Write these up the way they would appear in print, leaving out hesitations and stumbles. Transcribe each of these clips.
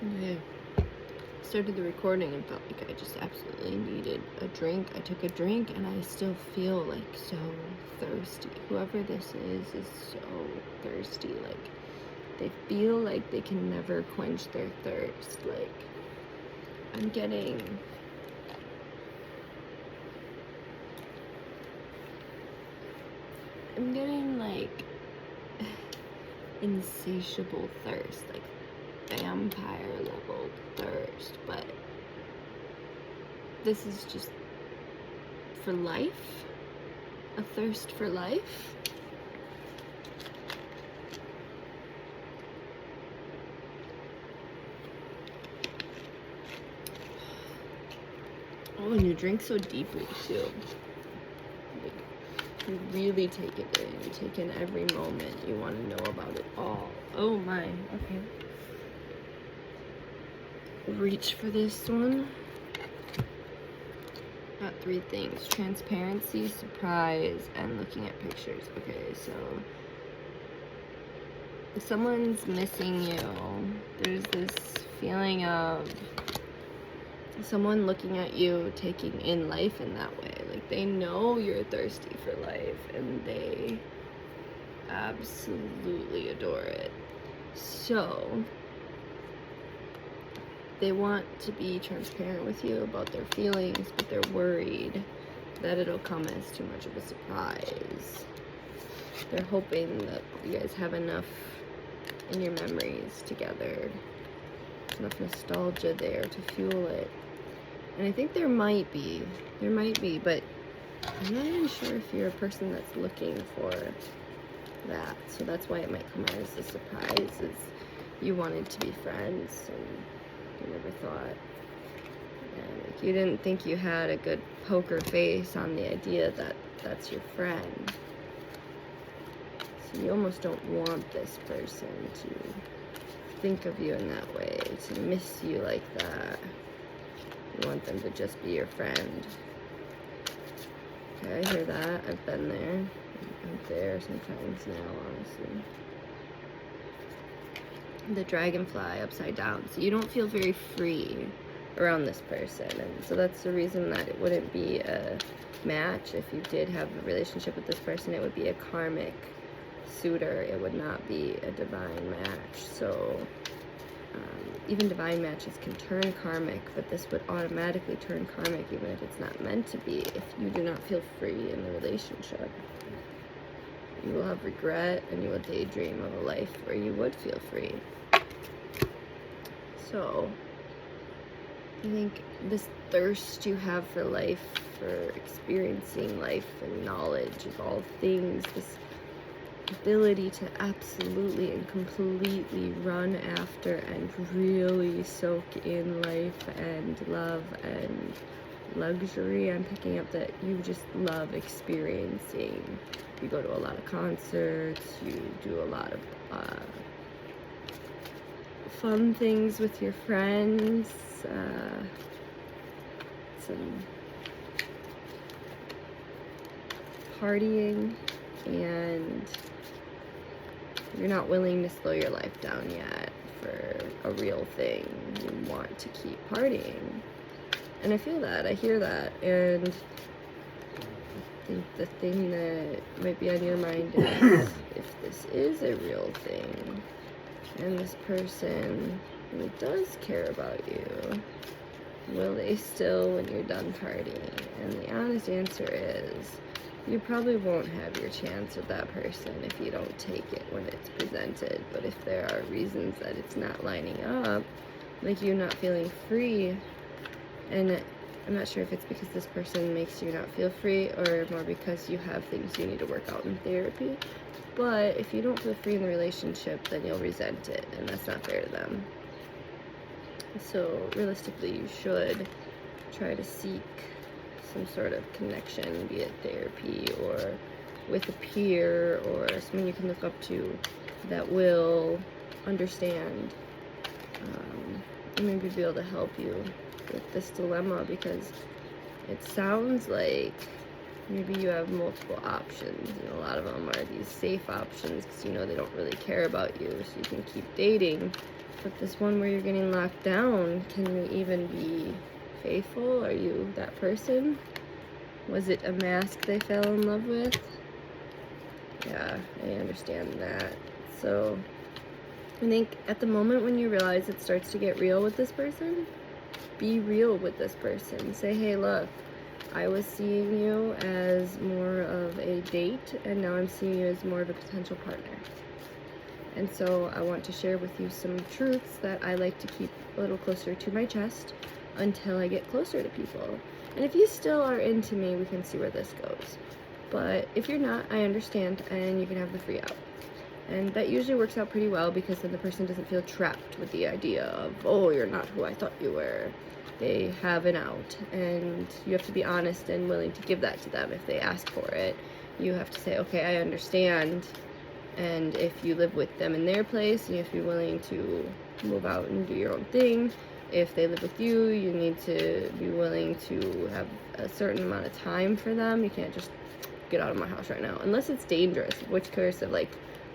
Okay. Started the recording and felt like I just absolutely needed a drink. I took a drink and I still feel like so thirsty. Whoever this is so thirsty. Like they feel like they can never quench their thirst. Like I'm getting like insatiable thirst, like vampire level thirst, but this is just for life, a thirst for life. Oh, and you drink so deeply too. Like, you really take it in. You take in every moment. You want to know about it all. Oh my. Okay. Reach for this one. Got 3 things: transparency, surprise, and looking at pictures. Okay, so if someone's missing you, there's this feeling of someone looking at you taking in life in that way. Like they know you're thirsty for life and they absolutely adore it. So they want to be transparent with you about their feelings, but they're worried that it'll come as too much of a surprise. They're hoping that you guys have enough in your memories together, enough nostalgia there to fuel it. And I think there might be, but I'm not even sure if you're a person that's looking for that. So that's why it might come out as a surprise, is you wanted to be friends and you never thought. And like you didn't think you had a good poker face on the idea that that's your friend. So you almost don't want this person to think of you in that way, to miss you like that. You want them to just be your friend. Okay, I hear that. I've been there. I'm there sometimes now, honestly. The dragonfly upside down. So you don't feel very free around this person. And so that's the reason that it wouldn't be a match. If you did have a relationship with this person, it would be a karmic suitor. It would not be a divine match. So even divine matches can turn karmic, but this would automatically turn karmic even if it's not meant to be, if you do not feel free in the relationship. You will have regret and you will daydream of a life where you would feel free. So I think this thirst you have for life, for experiencing life and knowledge of all things, this ability to absolutely and completely run after and really soak in life and love and luxury. I'm picking up that you just love experiencing. You go to a lot of concerts, you do a lot of fun things with your friends, some partying, and you're not willing to slow your life down yet for a real thing. You want to keep partying. And I feel that, I hear that, and I think the thing that might be on your mind is, if this is a real thing, and this person really does care about you, will they still when you're done partying? And the honest answer is, you probably won't have your chance with that person if you don't take it when it's presented. But if there are reasons that it's not lining up, like you not feeling free, and I'm not sure if it's because this person makes you not feel free or more because you have things you need to work out in therapy, but if you don't feel free in the relationship, then you'll resent it, and that's not fair to them. So realistically, you should try to seek some sort of connection, be it therapy or with a peer or someone you can look up to that will understand and maybe be able to help you with this dilemma, because it sounds like maybe you have multiple options, and a lot of them are these safe options because you know they don't really care about you, so you can keep dating But this one where you're getting locked down, can you even be faithful? Are you that person? Was it a mask they fell in love with? Yeah, I understand that. So I think at the moment when you realize it starts to get real with this person, be real with this person. Say, hey, look, I was seeing you as more of a date, and now I'm seeing you as more of a potential partner. And so I want to share with you some truths that I like to keep a little closer to my chest until I get closer to people. And if you still are into me, we can see where this goes. But if you're not, I understand, and you can have the free out. And that usually works out pretty well, because then the person doesn't feel trapped with the idea of, oh, you're not who I thought you were. They have an out, and you have to be honest and willing to give that to them if they ask for it. You have to say, okay, I understand. And if you live with them in their place, and you have to be willing to move out and do your own thing. If they live with you, you need to be willing to have a certain amount of time for them. You can't just get out of my house right now, unless it's dangerous, which case of like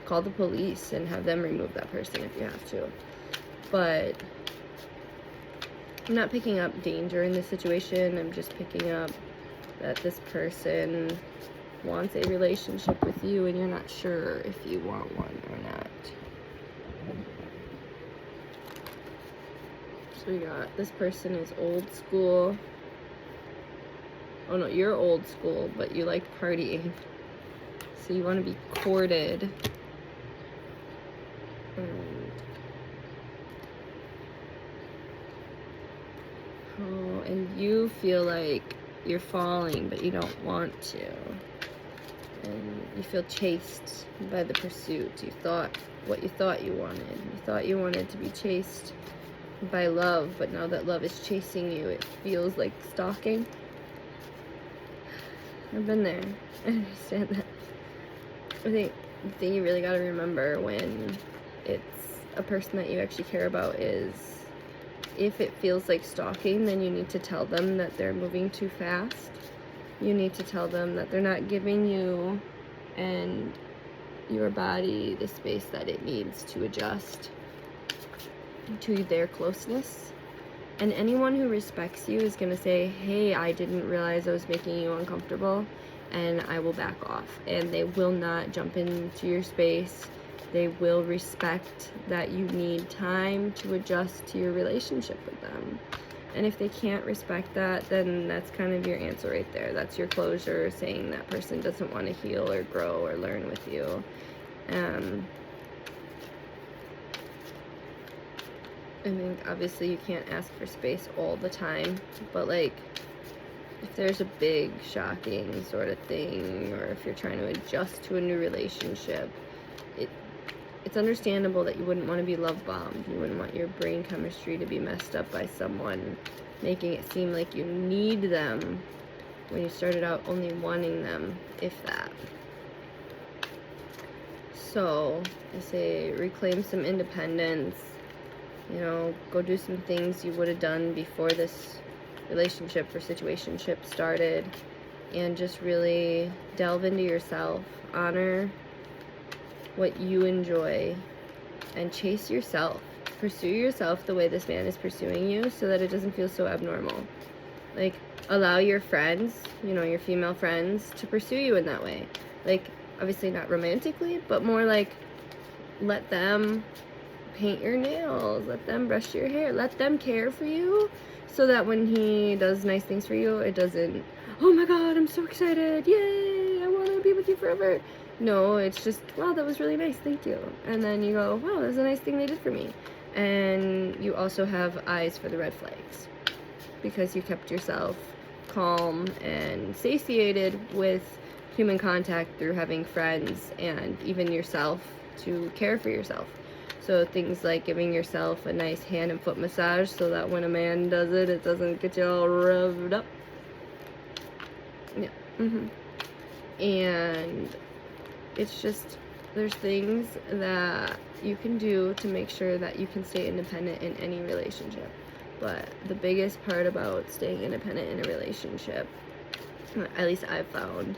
call the police and have them remove that person if you have to. But I'm not picking up danger in this situation. I'm just picking up that this person wants a relationship with you, and you're not sure if you want one or not. So we got, this person is old school. Oh no, you're old school, but you like partying. So you want to be courted. And you feel like you're falling, but you don't want to. And you feel chased by the pursuit. You thought what you thought you wanted. You thought you wanted to be chased by love, but now that love is chasing you, it feels like stalking. I've been there. I understand that. I think the thing you really got to remember when it's a person that you actually care about is, if it feels like stalking, then you need to tell them that they're moving too fast. You need to tell them that they're not giving you and your body the space that it needs to adjust to their closeness. And anyone who respects you is going to say, hey, I didn't realize I was making you uncomfortable, and I will back off. And they will not jump into your space. They will respect that you need time to adjust to your relationship with them. And if they can't respect that, then that's kind of your answer right there. That's your closure, saying that person doesn't want to heal or grow or learn with you. I think obviously you can't ask for space all the time, but like if there's a big shocking sort of thing, or if you're trying to adjust to a new relationship, it's understandable that you wouldn't want to be love bombed. You wouldn't want your brain chemistry to be messed up by someone making it seem like you need them when you started out only wanting them, if that. So I say reclaim some independence. You know, go do some things you would have done before this relationship or situationship started, and just really delve into yourself. Honor what you enjoy and chase yourself. Pursue yourself the way this man is pursuing you, so that it doesn't feel so abnormal. Like, allow your friends, you know, your female friends, to pursue you in that way. Like, obviously not romantically, but more like, let them paint your nails, let them brush your hair, let them care for you, so that when he does nice things for you, it doesn't, oh my god, I'm so excited, yay, I want to be with you forever. No, it's just, wow, that was really nice, thank you. And then you go, wow, that was a nice thing they did for me. And you also have eyes for the red flags, because you kept yourself calm and satiated with human contact through having friends and even yourself to care for yourself. So things like giving yourself a nice hand and foot massage, so that when a man does it, it doesn't get you all revved up. Yeah. And it's just, there's things that you can do to make sure that you can stay independent in any relationship. But the biggest part about staying independent in a relationship, at least I've found,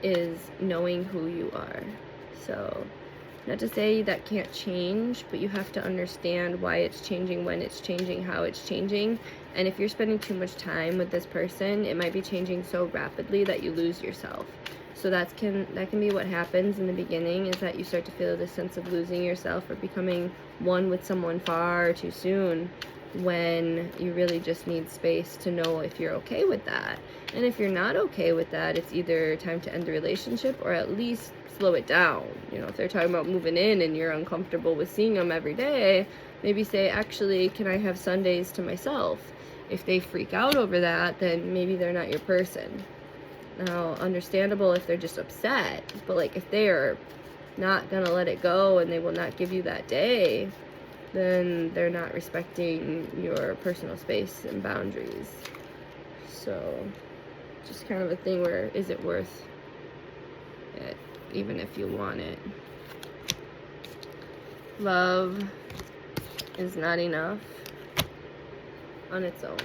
is knowing who you are. So Not to say that can't change, but you have to understand why it's changing, when it's changing, how it's changing. And if you're spending too much time with this person, it might be changing so rapidly that you lose yourself. So that can be what happens in the beginning, is that you start to feel this sense of losing yourself or becoming one with someone far too soon, when you really just need space to know if you're okay with that. And if you're not okay with that, it's either time to end the relationship or at least slow it down. You know, if they're talking about moving in and you're uncomfortable with seeing them every day, maybe say, actually, can I have Sundays to myself? If they freak out over that, then maybe they're not your person. Now, understandable if they're just upset, but like if they are not gonna let it go and they will not give you that day, then they're not respecting your personal space and boundaries. So just kind of a thing where, is it worth it, even if you want it? Love is not enough on its own.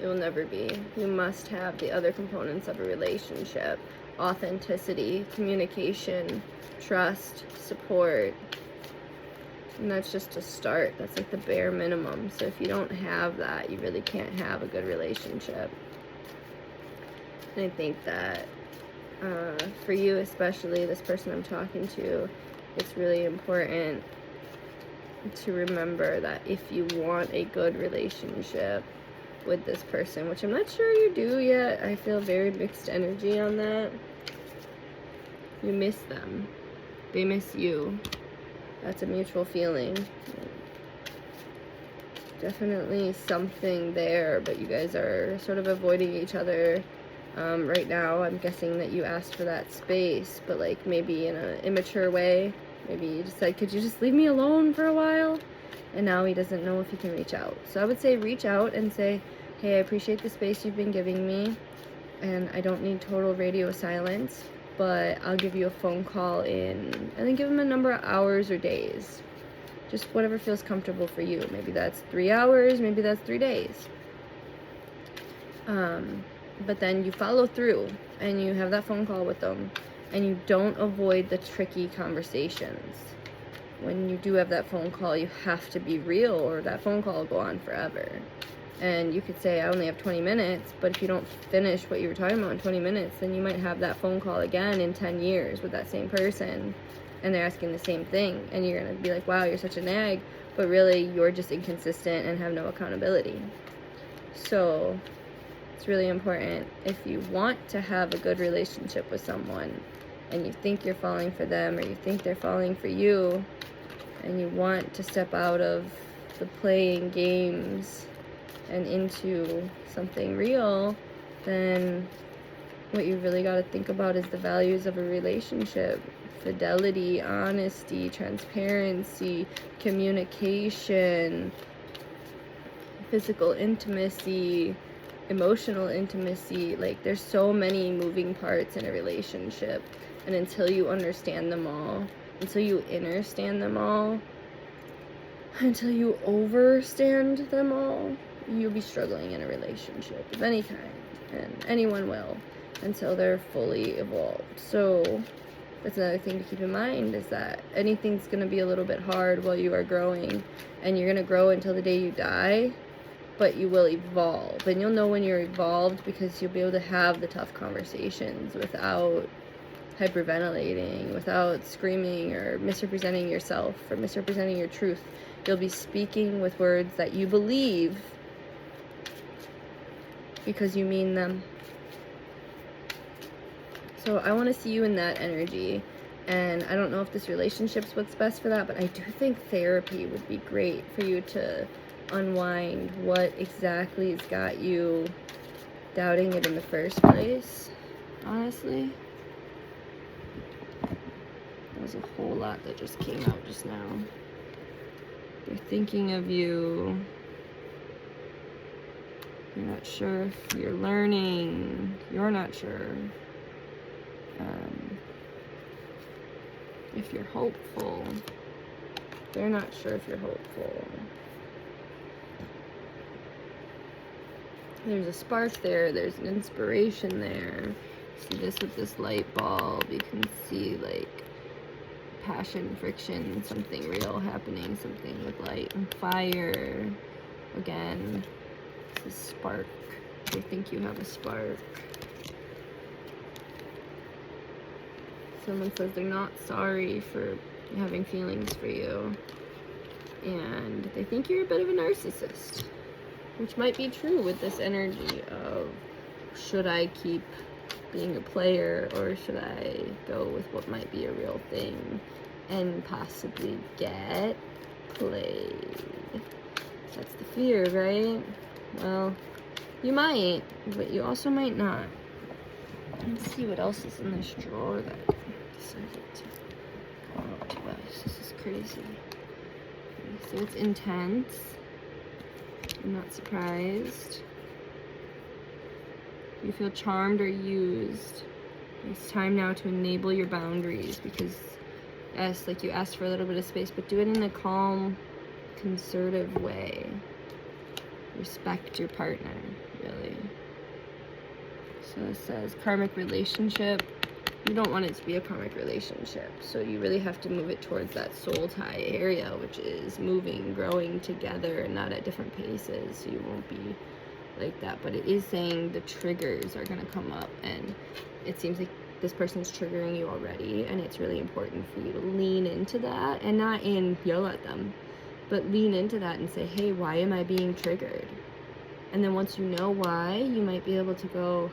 It will never be. You must have the other components of a relationship: authenticity, communication, trust, support. And that's just a start. That's like the bare minimum. So if you don't have that, you really can't have a good relationship. And I think that for you, especially this person I'm talking to, it's really important to remember that if you want a good relationship with this person, which I'm not sure you do yet, I feel very mixed energy on that. You miss them. They miss you. That's a mutual feeling. Definitely something there, but you guys are sort of avoiding each other right now. I'm guessing that you asked for that space, but like maybe in an immature way. Maybe you just said, could you just leave me alone for a while? And now he doesn't know if he can reach out. So I would say reach out and say, hey, I appreciate the space you've been giving me, and I don't need total radio silence, but I'll give you a phone call in, and then give him a number of hours or days. Just whatever feels comfortable for you. Maybe that's 3 hours, maybe that's 3 days. But then you follow through, and you have that phone call with them, and you don't avoid the tricky conversations. When you do have that phone call, you have to be real, or that phone call will go on forever. And you could say, I only have 20 minutes, but if you don't finish what you were talking about in 20 minutes, then you might have that phone call again in 10 years with that same person, and they're asking the same thing, and you're going to be like, wow, you're such a nag, but really you're just inconsistent and have no accountability. So it's really important, if you want to have a good relationship with someone, and you think you're falling for them, or you think they're falling for you, and you want to step out of the playing games and into something real, then what you really got to think about is the values of a relationship: fidelity, honesty, transparency, communication, physical intimacy, emotional intimacy. Like, there's so many moving parts in a relationship, and until you understand them all, until you understand them all, until you overstand them all, you'll be struggling in a relationship of any kind, and anyone will, until they're fully evolved. So that's another thing to keep in mind, is that anything's going to be a little bit hard while you are growing, and you're going to grow until the day you die, but you will evolve, and you'll know when you're evolved because you'll be able to have the tough conversations without hyperventilating, without screaming or misrepresenting yourself or misrepresenting your truth. You'll be speaking with words that you believe because you mean them. So I want to see you in that energy, and I don't know if this relationship's what's best for that, but I do think therapy would be great for you to unwind what exactly has got you doubting it in the first place, honestly. There was a whole lot that just came out just now. They're thinking of you. You're not sure if you're learning. You're not sure if you're hopeful. They're not sure if you're hopeful. There's a spark there. There's an inspiration there. See this with this light bulb. You can see, like, passion, friction, something real happening, something with light and fire. Again, this is spark. They think you have a spark. Someone says they're not sorry for having feelings for you. And they think you're a bit of a narcissist. Which might be true with this energy of, should I keep being a player or should I go with what might be a real thing and possibly get played? That's the fear, right? Well, you might, but you also might not. Let's see what else is in this drawer that I decided to come out to us. This is crazy. Okay, so it's intense. I'm not surprised. You feel charmed or used. It's time now to enable your boundaries because, yes, like you asked for a little bit of space, but do it in a calm, conservative way. Respect your partner, really. So it says karmic relationship. You don't want it to be a karmic relationship, so you really have to move it towards that soul tie area, which is moving, growing together, and not at different paces, so you won't be like that. But it is saying the triggers are going to come up, and it seems like this person's triggering you already, and it's really important for you to lean into that, and not yell at them, but lean into that and say, hey, why am I being triggered? And then once you know why, you might be able to go,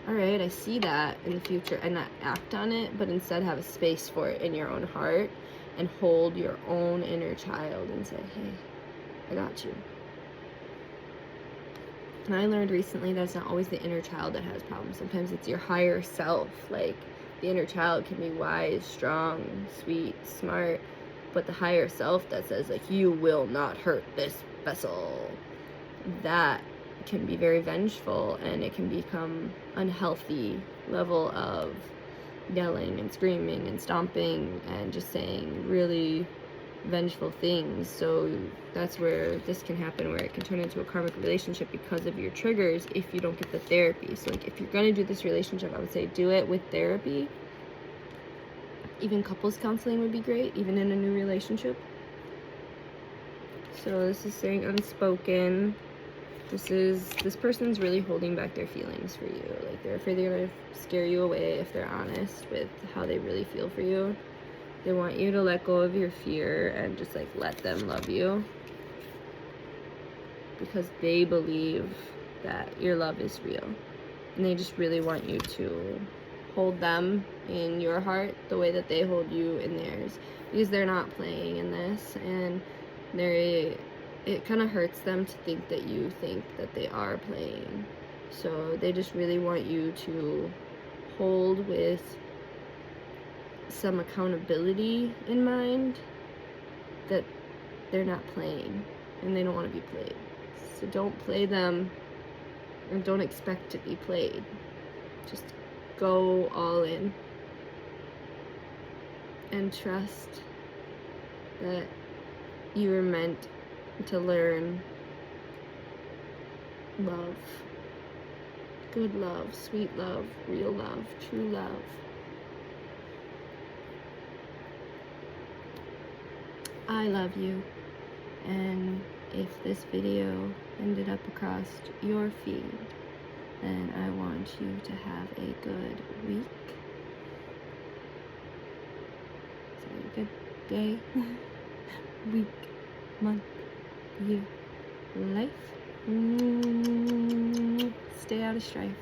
all right, I see that in the future, and not act on it, but instead have a space for it in your own heart and hold your own inner child and say, hey, I got you. And I learned recently that's not always the inner child that has problems. Sometimes it's your higher self. Like, the inner child can be wise, strong, sweet, smart, but the higher self that says, like, you will not hurt this vessel, that can be very vengeful, and it can become unhealthy level of yelling and screaming and stomping and just saying really vengeful things. So that's where this can happen, where it can turn into a karmic relationship because of your triggers if you don't get the therapy. So like, if you're going to do this relationship, I would say do it with therapy. Even couples counseling would be great, even in a new relationship. So this is saying unspoken. This person's really holding back their feelings for you. Like, they're afraid they're gonna scare you away if they're honest with how they really feel for you. They want you to let go of your fear and just like let them love you, because they believe that your love is real, and they just really want you to hold them in your heart the way that they hold you in theirs, because they're not playing in this, and it kind of hurts them to think that you think that they are playing. So they just really want you to hold with some accountability in mind that they're not playing and they don't want to be played. So don't play them and don't expect to be played. Just go all in and trust that you were meant to learn love, good love, sweet love, real love, true love. I love you, and if this video ended up across your feed, then I want you to have a good week. So a good day, week, month, year, life. Stay out of strife.